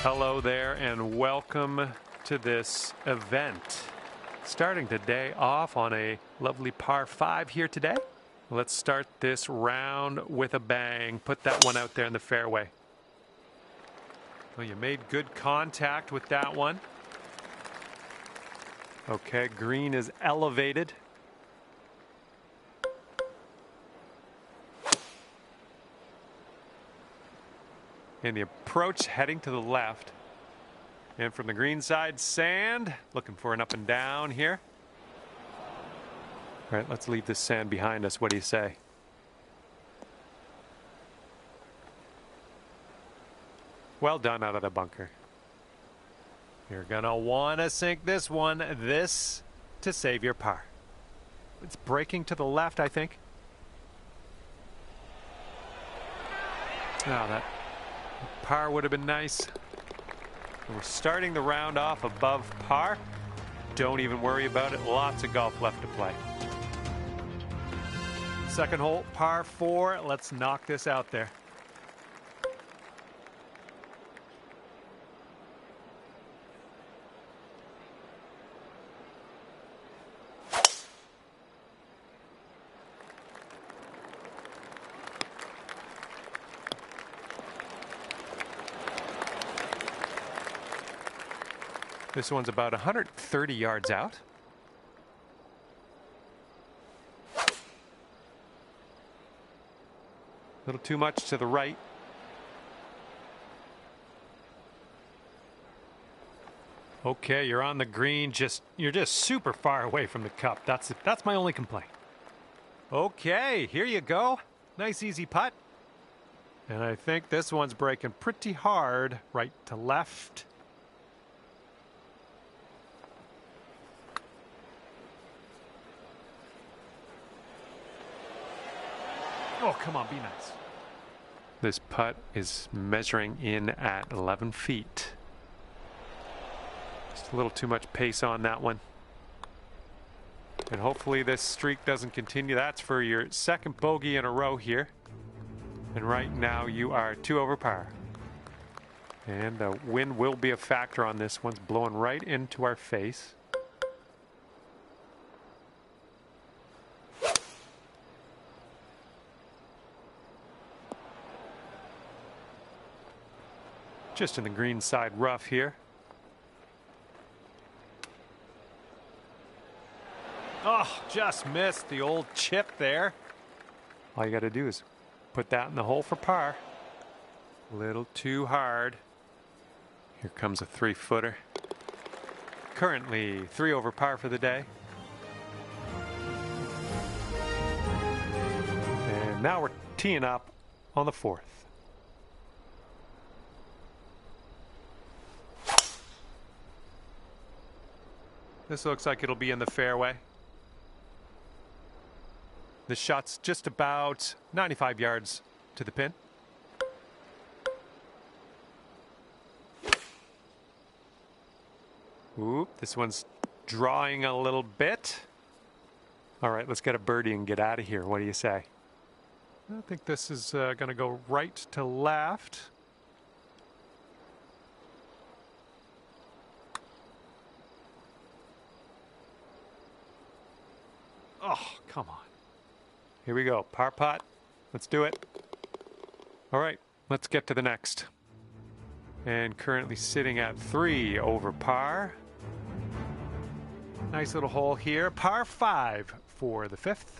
Hello there and welcome to this event. Starting today off on a lovely par 5 here today. Let's start this round with a bang. Put that one out there in the fairway. Well, you made good contact with that one. Okay, green is elevated. And the approach heading to the left. And from the green side, sand. Looking for an up and down here. All right, let's leave this sand behind us. What do you say? Well done out of the bunker. You're gonna want to sink this one. This to save your par. It's breaking to the left, I think. Oh, that par would have been nice. And we're starting the round off above par. Don't even worry about it. Lots of golf left to play. Second hole, par 4. Let's knock this out there. This one's about 130 yards out. A little too much to the right. Okay, you're on the green. You're just super far away from the cup. That's my only complaint. Okay, here you go. Nice easy putt. And I think this one's breaking pretty hard right to left. Oh, come on, be nice. This putt is measuring in at 11 feet. Just a little too much pace on that one. And hopefully this streak doesn't continue. That's for your second bogey in a row here. And right now you are 2 over par. And the wind will be a factor on this. One's blowing right into our face. Just in the green side rough here. Oh, just missed the old chip there. All you got to do is put that in the hole for par. A little too hard. Here comes a 3-footer. Currently 3 over par for the day. And now we're teeing up on the 4th. This looks like it'll be in the fairway. The shot's just about 95 yards to the pin. Ooh, this one's drawing a little bit. All right, let's get a birdie and get out of here. What do you say? I think this is going to go right to left. Oh, come on. Here we go. Par putt. Let's do it. All right, let's get to the next. And currently sitting at 3 over par. Nice little hole here. Par 5 for the 5th.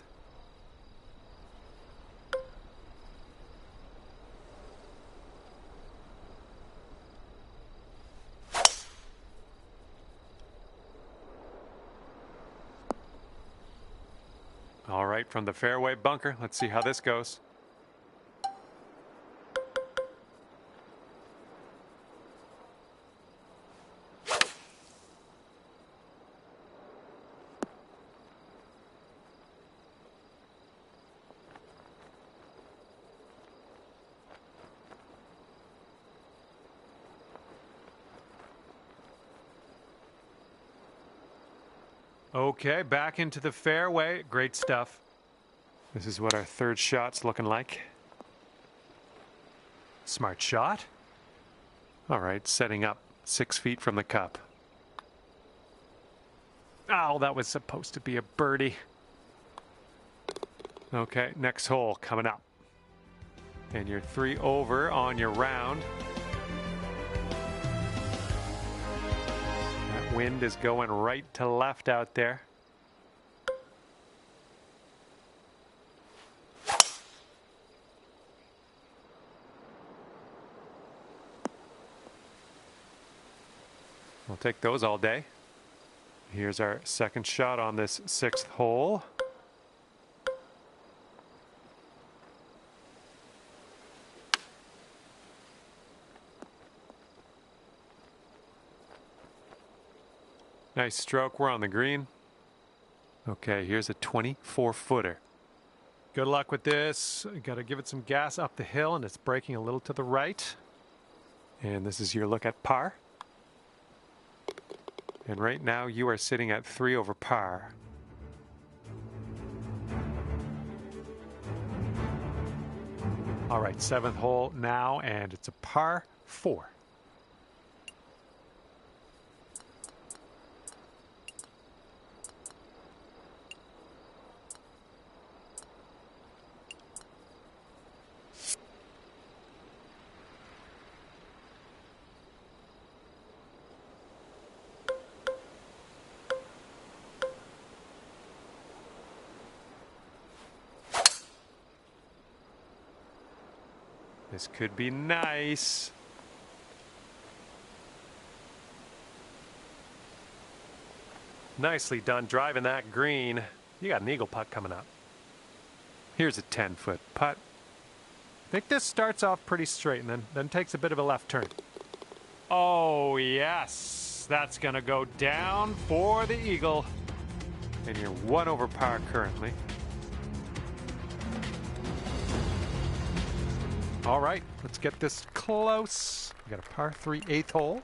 All right, from the fairway bunker, let's see how this goes. Okay, back into the fairway. Great stuff. This is what our 3rd shot's looking like. Smart shot. All right, setting up 6 feet from the cup. Oh, that was supposed to be a birdie. Okay, next hole coming up. And you're 3 over on your round. That wind is going right to left out there. We'll take those all day. Here's our second shot on this 6th hole. Nice stroke. We're on the green. Okay, here's a 24-footer. Good luck with this. Got to give it some gas up the hill, and it's breaking a little to the right. And this is your look at par. And right now you are sitting at 3 over par. All right, 7th hole now, and it's a par 4. This could be nice. Nicely done driving that green. You got an eagle putt coming up. Here's a 10-foot putt. I think this starts off pretty straight and then takes a bit of a left turn. Oh, yes. That's going to go down for the eagle. And you're 1 over par currently. All right, let's get this close. We got a par 3 8th hole.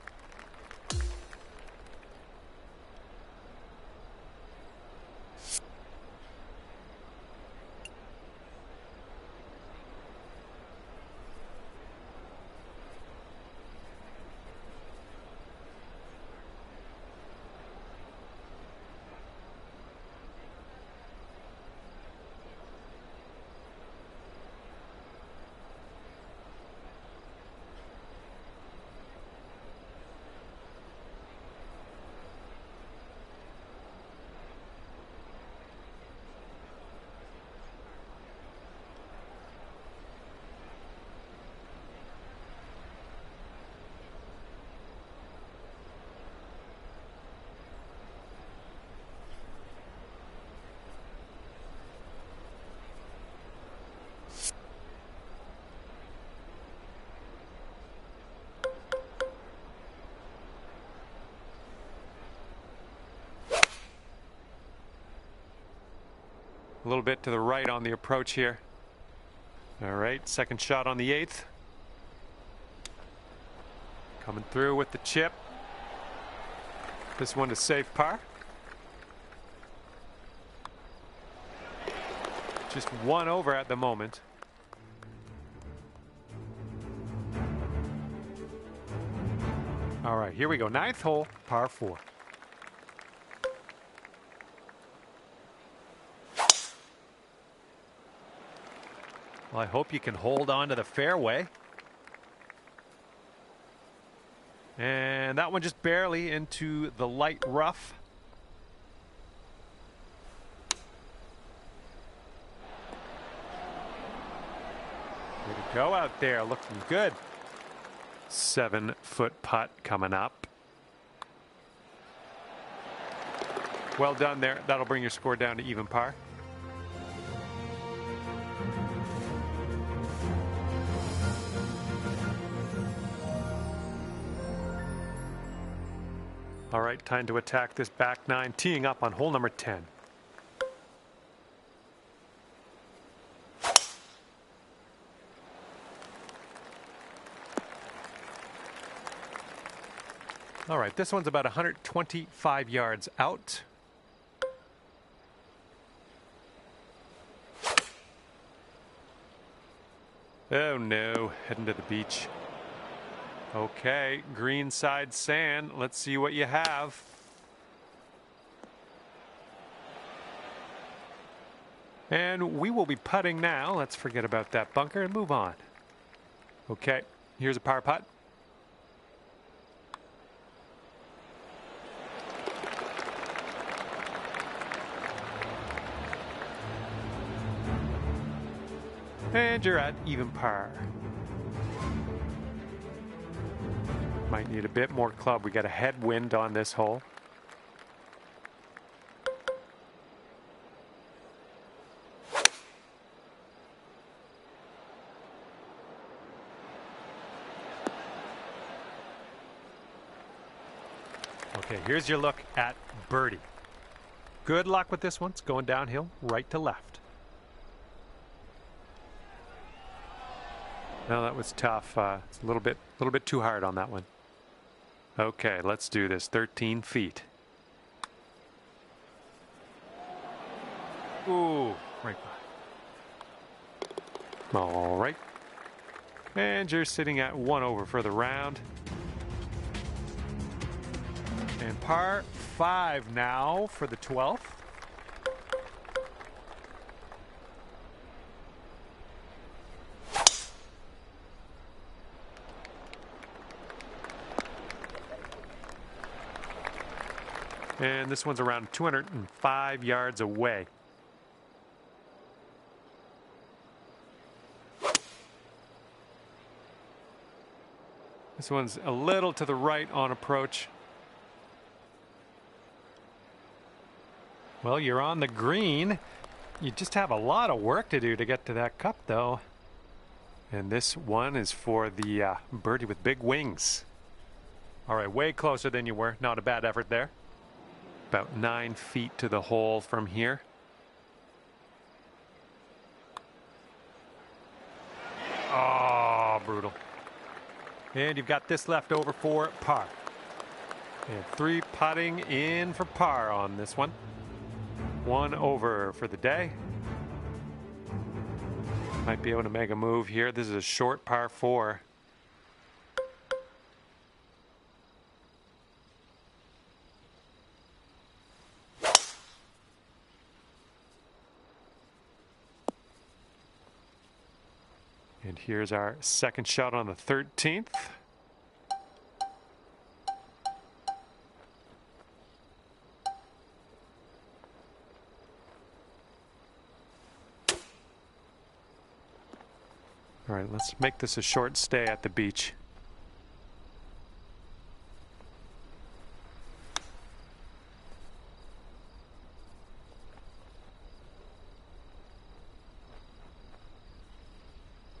A little bit to the right on the approach here. All right, second shot on the 8th. Coming through with the chip. This one is safe par. Just 1 over at the moment. All right, here we go. 9th hole, par 4. Well, I hope you can hold on to the fairway. And that one just barely into the light rough. Way to go out there, looking good. 7-foot putt coming up. Well done there. That'll bring your score down to even par. All right, time to attack this back 9, teeing up on hole number 10. All right, this one's about 125 yards out. Oh no, heading to the beach. Okay, green side sand. Let's see what you have. And we will be putting now. Let's forget about that bunker and move on. Okay, here's a par putt. And you're at even par. Might need a bit more club. We got a headwind on this hole. Okay, here's your look at birdie. Good luck with this one. It's going downhill, right to left. No, that was tough. It's a little bit too hard on that one. Okay, let's do this. 13 feet. Ooh, right by. All right. And you're sitting at 1 over for the round. And par 5 now for the 12th. And this one's around 205 yards away. This one's a little to the right on approach. Well, you're on the green. You just have a lot of work to do to get to that cup, though. And this one is for the birdie with big wings. All right, way closer than you were. Not a bad effort there. About 9 feet to the hole from here. Oh, brutal. And you've got this left over for par. And 3 putting in for par on this one. 1 over for the day. Might be able to make a move here. This is a short par 4. And here's our second shot on the 13th. All right, let's make this a short stay at the beach.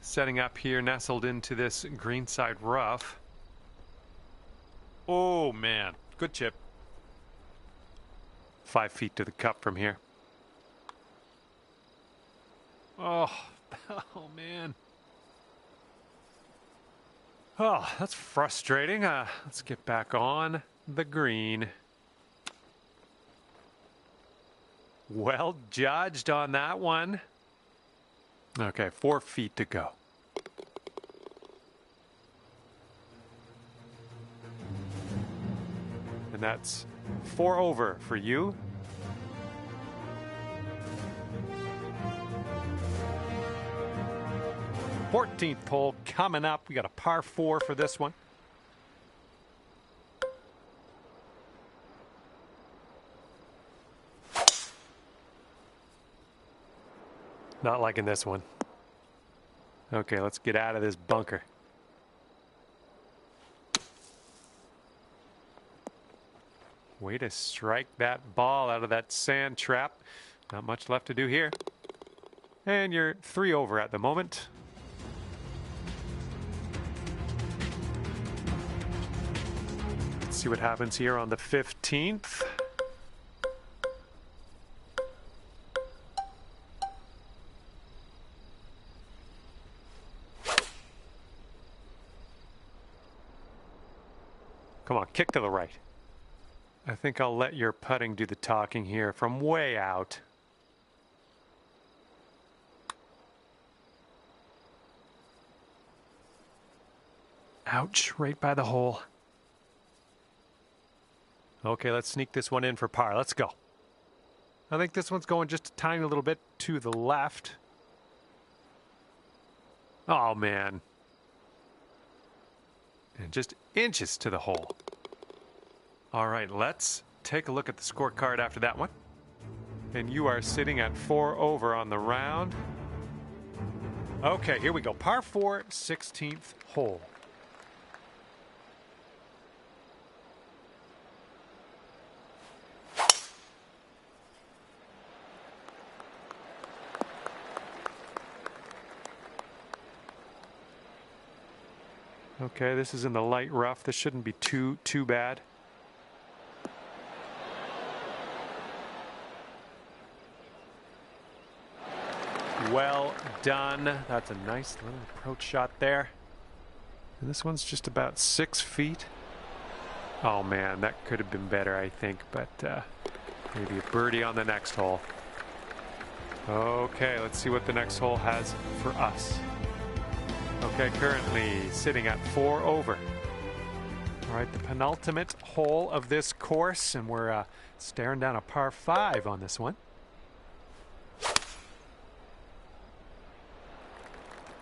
Setting up here, nestled into this greenside rough. Oh, man. Good chip. 5 feet to the cup from here. Oh, oh man. Oh, that's frustrating. Let's get back on the green. Well judged on that one. Okay, 4 feet to go. And that's 4 over for you. Fourteenth hole coming up. We got a par 4 for this one. Not liking this one. Okay, let's get out of this bunker. Way to strike that ball out of that sand trap. Not much left to do here. And you're 3 over at the moment. Let's see what happens here on the 15th. Come on, kick to the right. I think I'll let your putting do the talking here from way out. Ouch, right by the hole. Okay, let's sneak this one in for par. Let's go. I think this one's going just a tiny little bit to the left. Oh, man. And just inches to the hole. All right, let's take a look at the scorecard after that one. And you are sitting at 4 over on the round. Okay, here we go. Par 4, 16th hole. Okay, this is in the light rough. This shouldn't be too bad. Well done. That's a nice little approach shot there. And this one's just about 6 feet. Oh man, that could have been better, I think, but maybe a birdie on the next hole. Okay, let's see what the next hole has for us. Okay, currently sitting at 4 over. All right, the penultimate hole of this course, and we're staring down a par 5 on this one.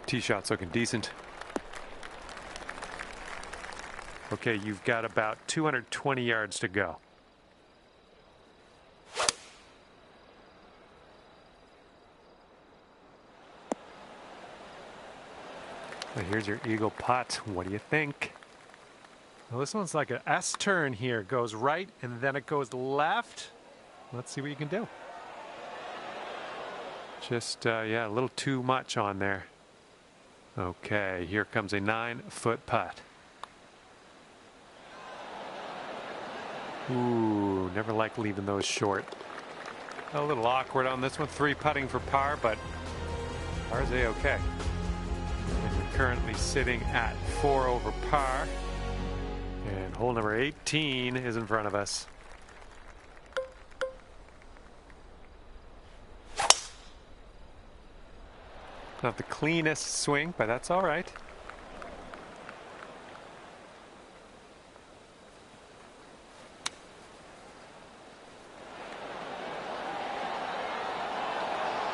Tee shot's looking decent. Okay, you've got about 220 yards to go. Well, here's your eagle putt. What do you think? Well, this one's like an S turn here. It goes right and then it goes left. Let's see what you can do. Just, yeah, a little too much on there. Okay, here comes a 9-foot putt. Ooh, never like leaving those short. A little awkward on this one. 3 putting for par, but par's A-okay. And you're currently sitting at 4 over par. And hole number 18 is in front of us. Not the cleanest swing, but that's all right.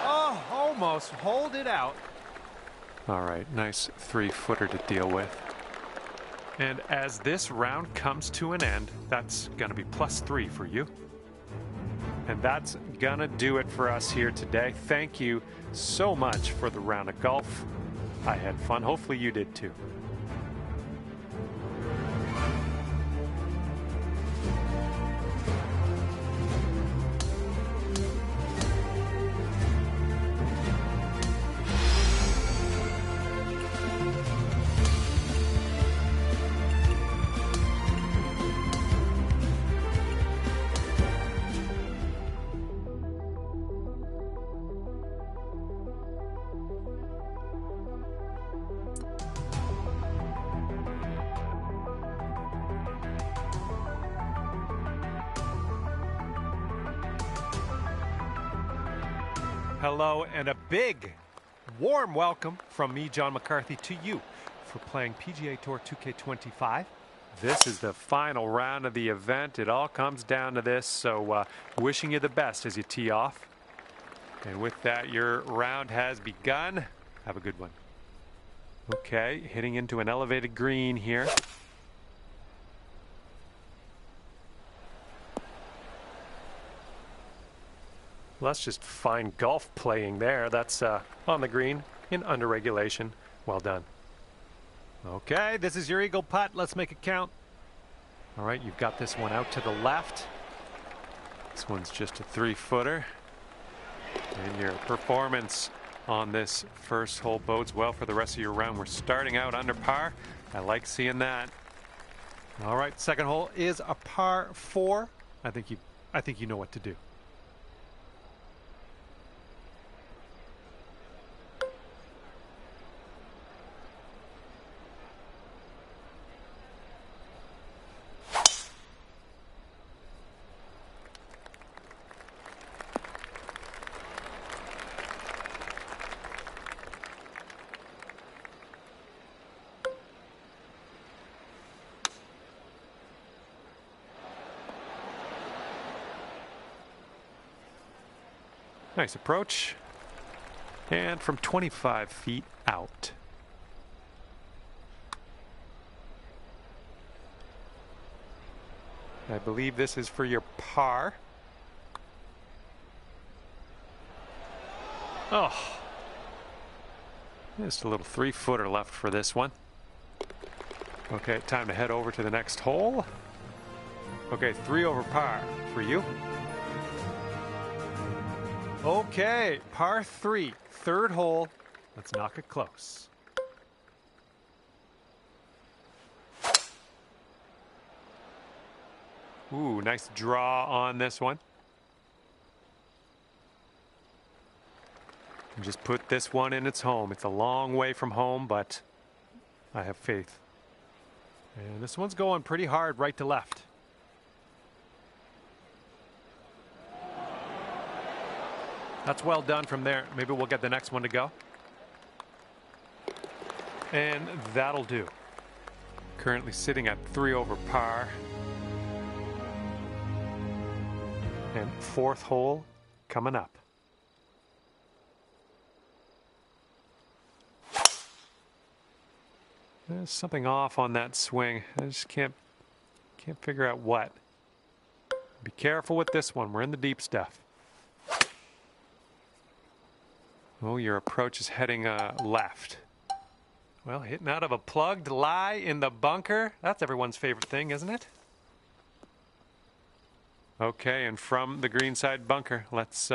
Oh, almost hold it out. All right, nice 3-footer to deal with. And as this round comes to an end, that's going to be +3 for you. And that's going to do it for us here today. Thank you so much for the round of golf. I had fun. Hopefully you did too. Hello and a big warm welcome from me, John McCarthy, to you for playing PGA Tour 2K25. This is the final round of the event. It all comes down to this, so wishing you the best as you tee off. And with that, your round has begun. Have a good one. Okay, hitting into an elevated green here. Well, that's just fine golf playing there. That's on the green in under regulation. Well done. Okay, this is your eagle putt. Let's make it count. All right, you've got this one out to the left. This one's just a 3-footer. And your performance on this first hole bodes well for the rest of your round. We're starting out under par. I like seeing that. All right, second hole is a par 4. I think you know what to do. Nice approach. And from 25 feet out. I believe this is for your par. Oh. Just a little 3-footer left for this one. Okay, time to head over to the next hole. Okay, 3 over par for you. Okay, par 3, third hole. Let's knock it close. Ooh, nice draw on this one. And just put this one in its home. It's a long way from home, but I have faith. And this one's going pretty hard right to left. That's well done from there. Maybe we'll get the next one to go. And that'll do. Currently sitting at 3 over par. And 4th hole coming up. There's something off on that swing. I just can't figure out what. Be careful with this one. We're in the deep stuff. Oh, your approach is heading left. Well, hitting out of a plugged lie in the bunker. That's everyone's favorite thing, isn't it? Okay, and from the greenside bunker, let's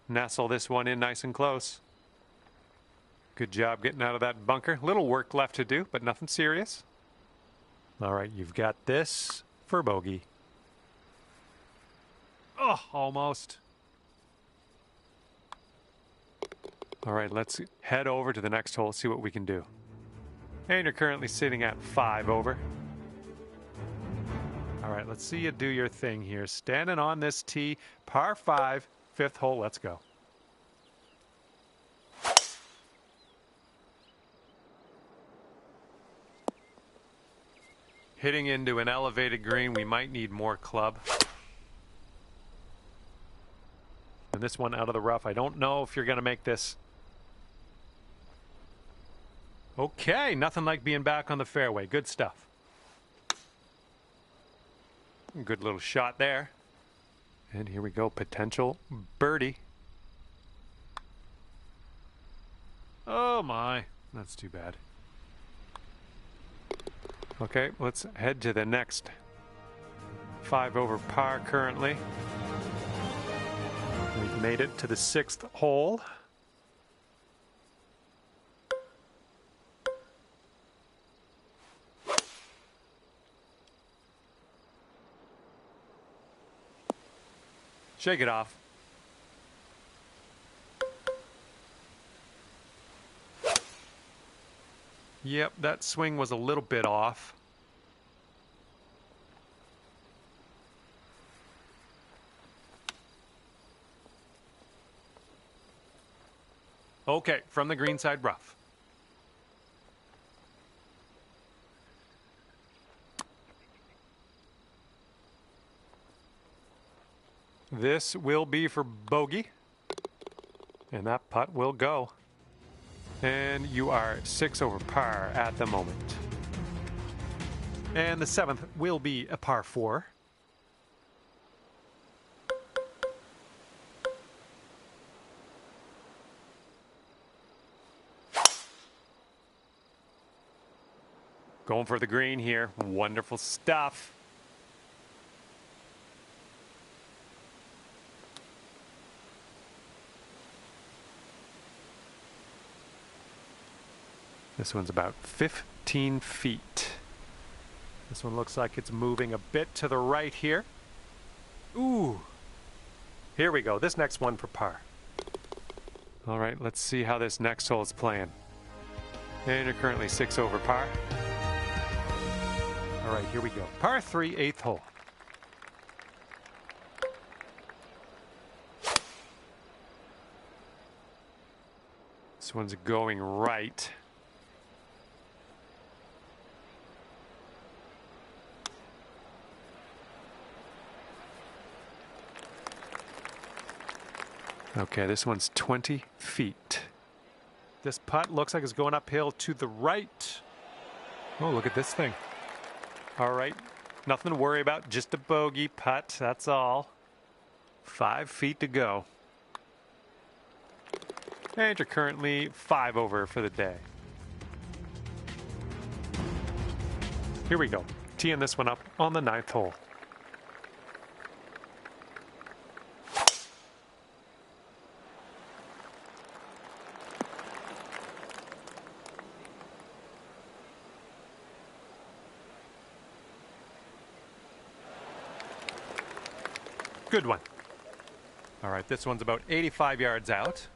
nestle this one in nice and close. Good job getting out of that bunker. Little work left to do, but nothing serious. All right, you've got this for bogey. Oh, almost. All right, let's head over to the next hole, see what we can do. And you're currently sitting at 5 over. All right, let's see you do your thing here. Standing on this tee, par 5, 5th hole, let's go. Hitting into an elevated green, we might need more club. And this one out of the rough. I don't know if you're going to make this. Okay, nothing like being back on the fairway. Good stuff. Good little shot there. And here we go, potential birdie. Oh my, that's too bad. Okay, let's head to the next 5 over par currently. We've made it to the 6th hole. Shake it off. Yep, that swing was a little bit off. Okay, from the greenside rough. This will be for bogey. And that putt will go. And you are 6 over par at the moment. And the 7th will be a par 4. Going for the green here. Wonderful stuff. This one's about 15 feet. This one looks like it's moving a bit to the right here. Ooh. Here we go. This next one for par. All right, let's see how this next hole is playing. And you're currently 6 over par. All right, here we go. Par 3, 8th hole. This one's going right. Okay, this one's 20 feet. This putt looks like it's going uphill to the right. Oh, look at this thing. All right, nothing to worry about, just a bogey putt, that's all. 5 feet to go. And you're currently 5 over for the day. Here we go. Teeing this one up on the 9th hole. Good one. All right, this one's about 85 yards out.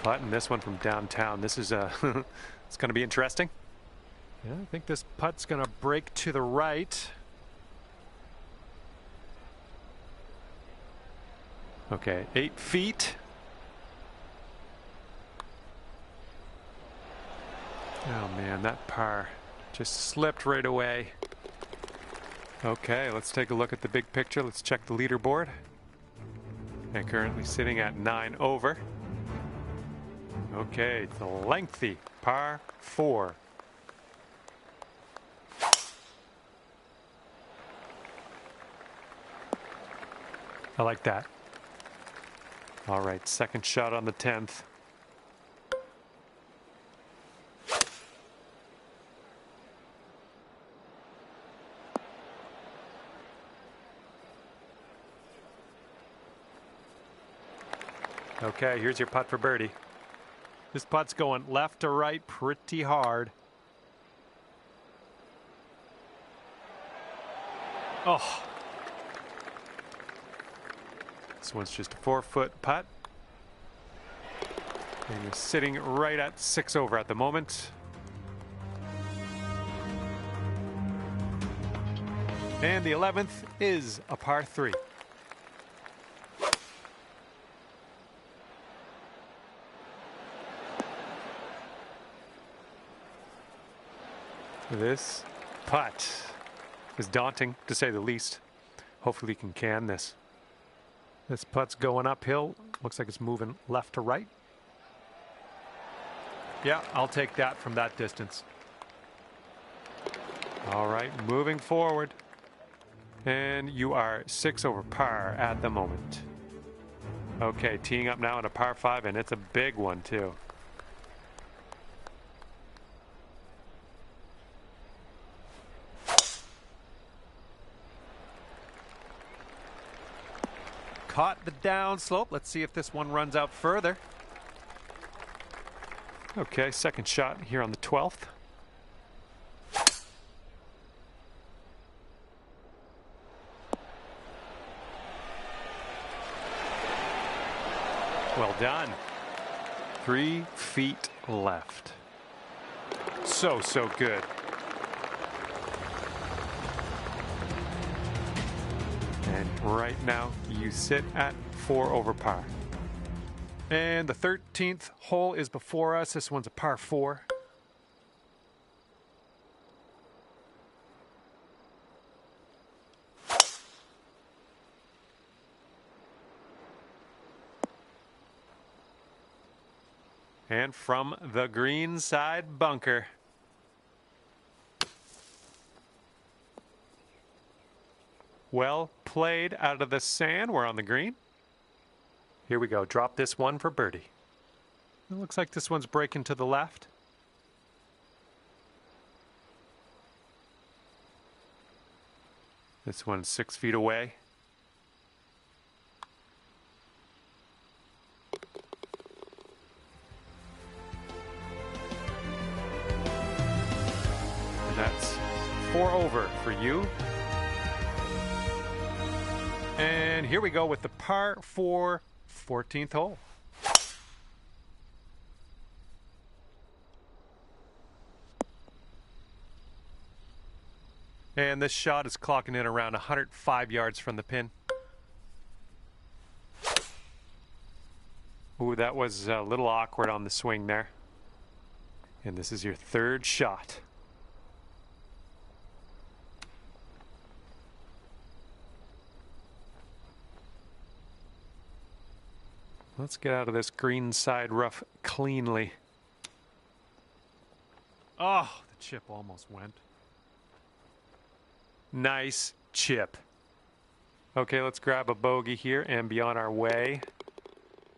Putting this one from downtown. This is it's going to be interesting. Yeah, I think this putt's going to break to the right. Okay, 8 feet. Oh man, that par just slipped right away. Okay, let's take a look at the big picture. Let's check the leaderboard. And currently sitting at 9 over. Okay, it's a lengthy par 4. I like that. All right, second shot on the 10th. Okay, here's your putt for birdie. This putt's going left to right pretty hard. Oh. This one's just a 4-foot putt. And you're sitting right at 6 over at the moment. And the 11th is a par 3. This putt is daunting, to say the least. Hopefully you can this. This putt's going uphill. Looks like it's moving left to right. Yeah, I'll take that from that distance. All right, moving forward. And you are 6 over par at the moment. Okay, teeing up now on a par 5, and it's a big one too. Caught the down slope. Let's see if this one runs out further. Okay, second shot here on the 12th. Well done. 3 feet left. So good. And right now you sit at 4 over par. And the 13th hole is before us. This one's a par 4. And from the green side bunker. Well played out of the sand. We're on the green. Here we go. Drop this one for birdie. It looks like this one's breaking to the left. This one's 6 feet away. And that's 4 over for you. And here we go with the par 4 14th hole. And this shot is clocking in around 105 yards from the pin. Ooh, that was a little awkward on the swing there. And this is your third shot. Let's get out of this green side rough cleanly. Oh, the chip almost went. Nice chip. Okay, let's grab a bogey here and be on our way.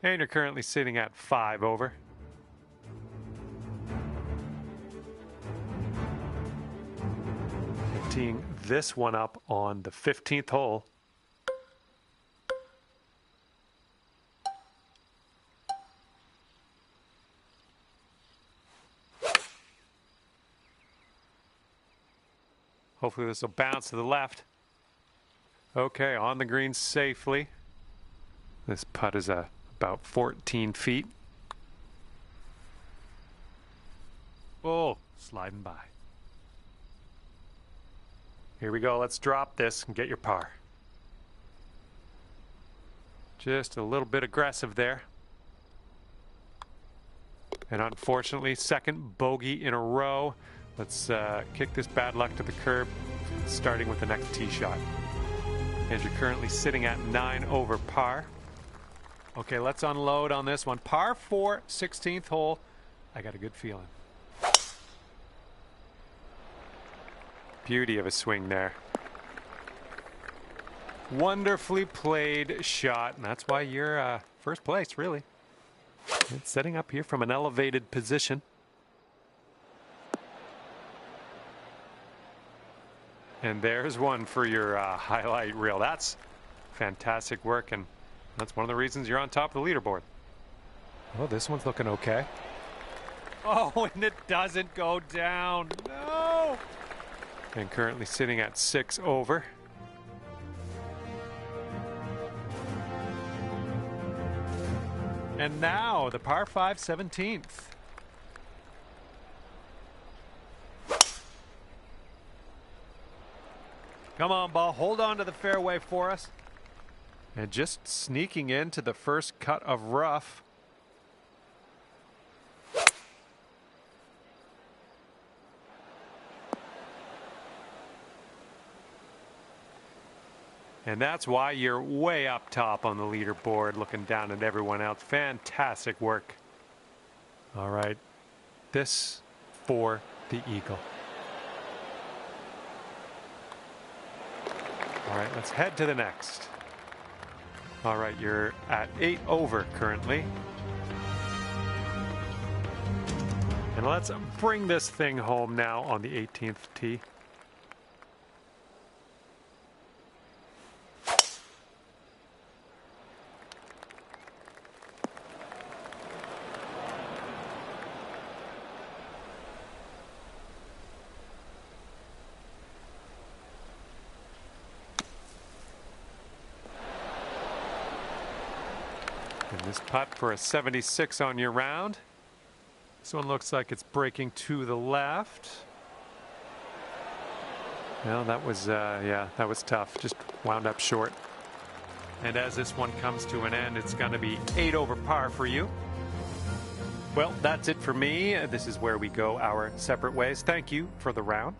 And you're currently sitting at 5 over. Teeing this one up on the 15th hole. Hopefully this will bounce to the left. Okay, on the green safely. This putt is about 14 feet. Oh, sliding by. Here we go. Let's drop this and get your par. Just a little bit aggressive there. And unfortunately, second bogey in a row. Let's kick this bad luck to the curb, starting with the next tee shot. And you're currently sitting at 9 over par. Okay, let's unload on this one. Par 4, 16th hole. I got a good feeling. Beauty of a swing there. Wonderfully played shot, and that's why you're first place, really. It's setting up here from an elevated position. And there's one for your highlight reel. That's fantastic work, and that's one of the reasons you're on top of the leaderboard. Oh, this one's looking okay. Oh, and it doesn't go down. No! And currently sitting at 6 over. And now the par 5 17th. Come on, ball. Hold on to the fairway for us. And just sneaking into the first cut of rough. And that's why you're way up top on the leaderboard, looking down at everyone else. Fantastic work. All right. This for the eagle. All right, let's head to the next. All right, you're at 8 over currently. And let's bring this thing home now on the 18th tee. And this putt for a 76 on your round. This one looks like it's breaking to the left. Well, that was, yeah, that was tough. Just wound up short. And as this one comes to an end, it's going to be 8 over par for you. Well, that's it for me. This is where we go our separate ways. Thank you for the round.